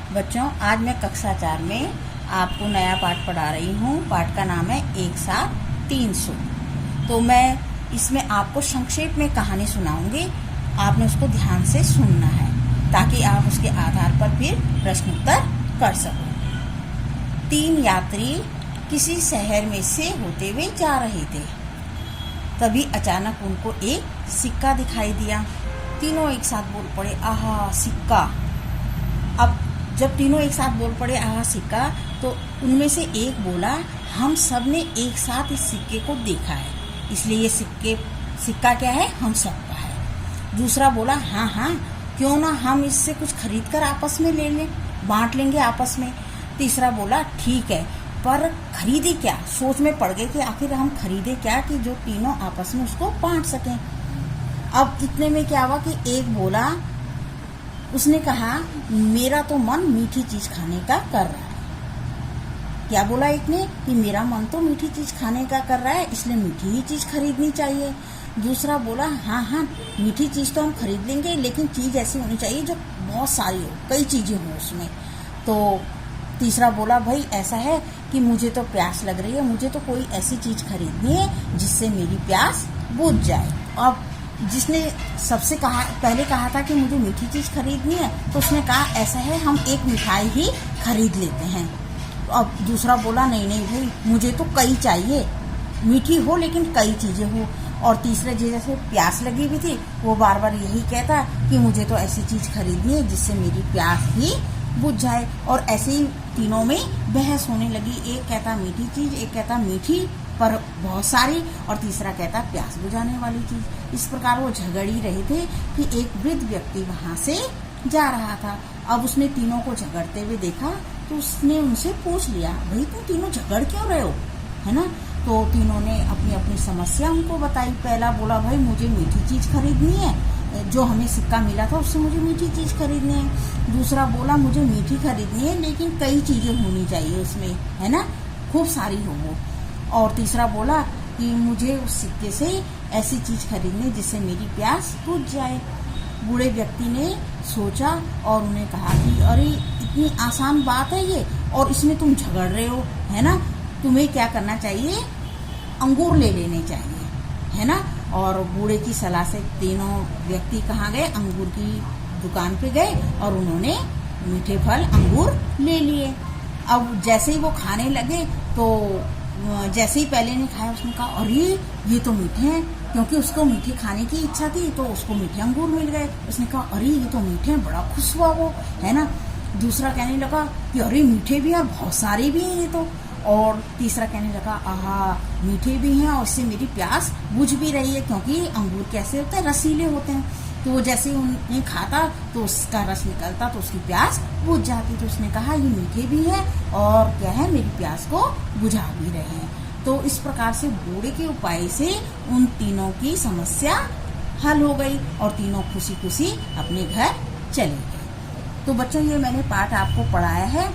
बच्चों, आज मैं कक्षा 4 में आपको नया पाठ पढ़ा रही हूँ। पाठ का नाम है 1-7-300। तो मैं इसमें आपको संक्षेप में कहानी सुनाऊंगी। आपने उसको ध्यान से सुनना है ताकि आप उसके आधार पर फिर प्रश्न उत्तर कर सको। 3 यात्री किसी शहर में से होते हुए जा रहे थे। तभी अचानक उनको एक सिक्का दिखाई दिया। तीनों एक साथ बोल पड़े, आहा सिक्का। अब जब तीनों एक साथ बोल पड़े आहा सिक्का, तो उनमें से एक बोला, हम सब ने एक साथ इस सिक्के को देखा है, इसलिए ये सिक्का क्या है, हम सबका है। दूसरा बोला, हाँ हाँ क्यों ना हम इससे कुछ खरीद कर आपस में ले लें, बांट लेंगे आपस में। तीसरा बोला, ठीक है, पर खरीदे क्या? सोच में पड़ गए कि आखिर हम खरीदे क्या कि जो तीनों आपस में उसको बांट सकें। अब इतने में क्या हुआ कि एक बोला, उसने कहा, मेरा तो मन मीठी चीज खाने का कर रहा है। क्या बोला एक ने कि मेरा मन तो मीठी चीज खाने का कर रहा है, इसलिए मीठी ही चीज खरीदनी चाहिए। दूसरा बोला, हाँ हाँ मीठी चीज तो हम खरीद लेंगे, लेकिन चीज ऐसी होनी चाहिए जो बहुत सारी हो, कई चीजें हो उसमें। तो तीसरा बोला, भाई ऐसा है कि मुझे तो प्यास लग रही है, मुझे तो कोई ऐसी चीज खरीदनी है जिससे मेरी प्यास बुझ जाए। अब जिसने सबसे पहले कहा था कि मुझे मीठी चीज खरीदनी है, तो उसने कहा ऐसा है हम एक मिठाई ही खरीद लेते हैं। अब दूसरा बोला, नहीं नहीं भाई मुझे तो कई चाहिए, मीठी हो लेकिन कई चीजें हो। और तीसरे जैसे प्यास लगी हुई थी, वो बार बार यही कहता कि मुझे तो ऐसी चीज खरीदनी है जिससे मेरी प्यास ही बुझ जाए। और ऐसे ही तीनों में बहस होने लगी। एक कहता मीठी चीज, एक कहता मीठी पर बहुत सारी, और तीसरा कहता प्यास बुझाने वाली चीज। इस प्रकार वो झगड़ ही रहे थे कि एक वृद्ध व्यक्ति वहां से जा रहा था। अब उसने तीनों को झगड़ते हुए देखा, तो उसने उनसे पूछ लिया, भाई तुम तीनों झगड़ क्यों रहे हो, है ना? तो तीनों ने अपनी अपनी समस्या उनको बताई। पहला बोला, भाई मुझे मीठी चीज खरीदनी है, जो हमें सिक्का मिला था उससे मुझे मीठी चीज खरीदनी है। दूसरा बोला, मुझे मीठी खरीदनी है लेकिन कई चीजें होनी चाहिए उसमें, है ना, खूब सारी हो वो। और तीसरा बोला कि मुझे उस सिक्के से ऐसी चीज खरीदनी जिससे मेरी प्यास बुझ जाए। बूढ़े व्यक्ति ने सोचा और उन्हें कहा कि अरे इतनी आसान बात है ये, और इसमें तुम झगड़ रहे हो, है ना? तुम्हें क्या करना चाहिए, अंगूर ले लेने चाहिए, है ना? और बूढ़े की सलाह से तीनों व्यक्ति कहाँ गए, अंगूर की दुकान पे गए और उन्होंने मीठे फल अंगूर ले लिए। अब जैसे ही वो खाने लगे, तो जैसे ही पहले ने खाया उसने कहा, अरे ये तो मीठे हैं, क्योंकि उसको मीठे खाने की इच्छा थी तो उसको मीठे अंगूर मिल गए। उसने कहा, अरे ये तो मीठे हैं, बड़ा खुश हुआ वो, है ना? दूसरा कहने लगा कि अरे मीठे भी हैं और बहुत सारे भी हैं ये तो। और तीसरा कहने लगा, आहा मीठे भी हैं और इससे मेरी प्यास बुझ भी रही है, क्योंकि अंगूर कैसे होते हैं, रसीले होते हैं। तो वो जैसे उन्हें खाता तो उसका रस निकलता तो उसकी प्यास बुझ जाती। तो उसने कहा, ये मीठे भी हैं और क्या है, मेरी प्यास को बुझा भी रहे हैं। तो इस प्रकार से बूढ़े के उपाय से उन तीनों की समस्या हल हो गई और तीनों खुशी खुशी अपने घर चले गए। तो बच्चों, ये मैंने पाठ आपको पढ़ाया है।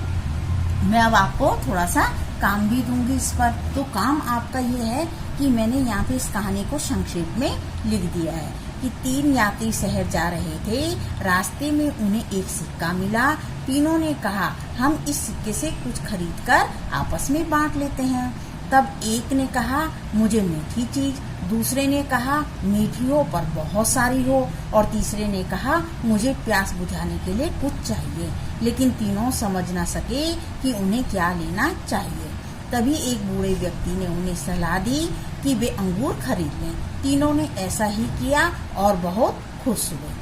मैं अब आपको थोड़ा सा काम भी दूंगी इस पर। तो काम आपका ये है कि मैंने यहाँ पे इस कहानी को संक्षेप में लिख दिया है कि 3 यात्री शहर जा रहे थे। रास्ते में उन्हें एक सिक्का मिला। तीनों ने कहा, हम इस सिक्के से कुछ खरीद कर आपस में बांट लेते हैं। तब एक ने कहा, मुझे मीठी चीज। दूसरे ने कहा, मीठी हो पर बहुत सारी हो। और तीसरे ने कहा, मुझे प्यास बुझाने के लिए कुछ चाहिए। लेकिन तीनों समझ न सके कि उन्हें क्या लेना चाहिए। तभी एक बूढ़े व्यक्ति ने उन्हें सलाह दी कि वे अंगूर खरीद लें। तीनों ने ऐसा ही किया और बहुत खुश हुए।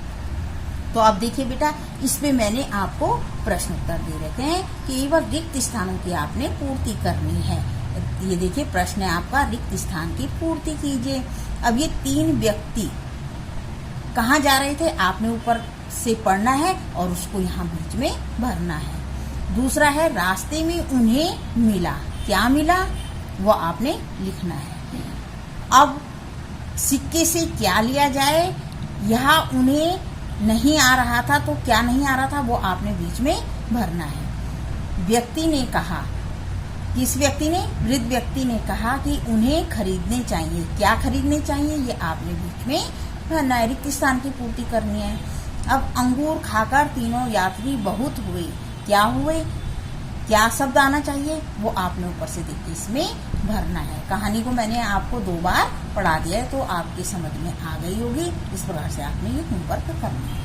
तो अब देखिए बेटा, इसमें मैंने आपको प्रश्न उत्तर दे रखे हैं कि वह रिक्त स्थानों की आपने पूर्ति करनी है। ये देखिए प्रश्न है आपका, रिक्त स्थान की पूर्ति कीजिए। अब ये 3 व्यक्ति कहाँ जा रहे थे, आपने ऊपर से पढ़ना है और उसको यहाँ बीच में भरना है। दूसरा है, रास्ते में उन्हें मिला, क्या मिला वो आपने लिखना है। अब सिक्के से क्या लिया जाए, यहाँ उन्हें नहीं आ रहा था तो क्या नहीं आ रहा था वो आपने बीच में भरना है। व्यक्ति ने कहा, किस व्यक्ति ने, वृद्ध व्यक्ति ने कहा कि उन्हें खरीदने चाहिए, क्या खरीदने चाहिए ये आपने बीच में भरना है। रिक्त स्थान की पूर्ति करनी है। अब अंगूर खाकर तीनों यात्री बहुत हुए, क्या हुए, क्या शब्द आना चाहिए, वो आपने ऊपर से देख के इसमें भरना है। कहानी को मैंने आपको 2 बार पढ़ा दिया है तो आपकी समझ में आ गई होगी। इस प्रकार से आपने ये होमवर्क करना है।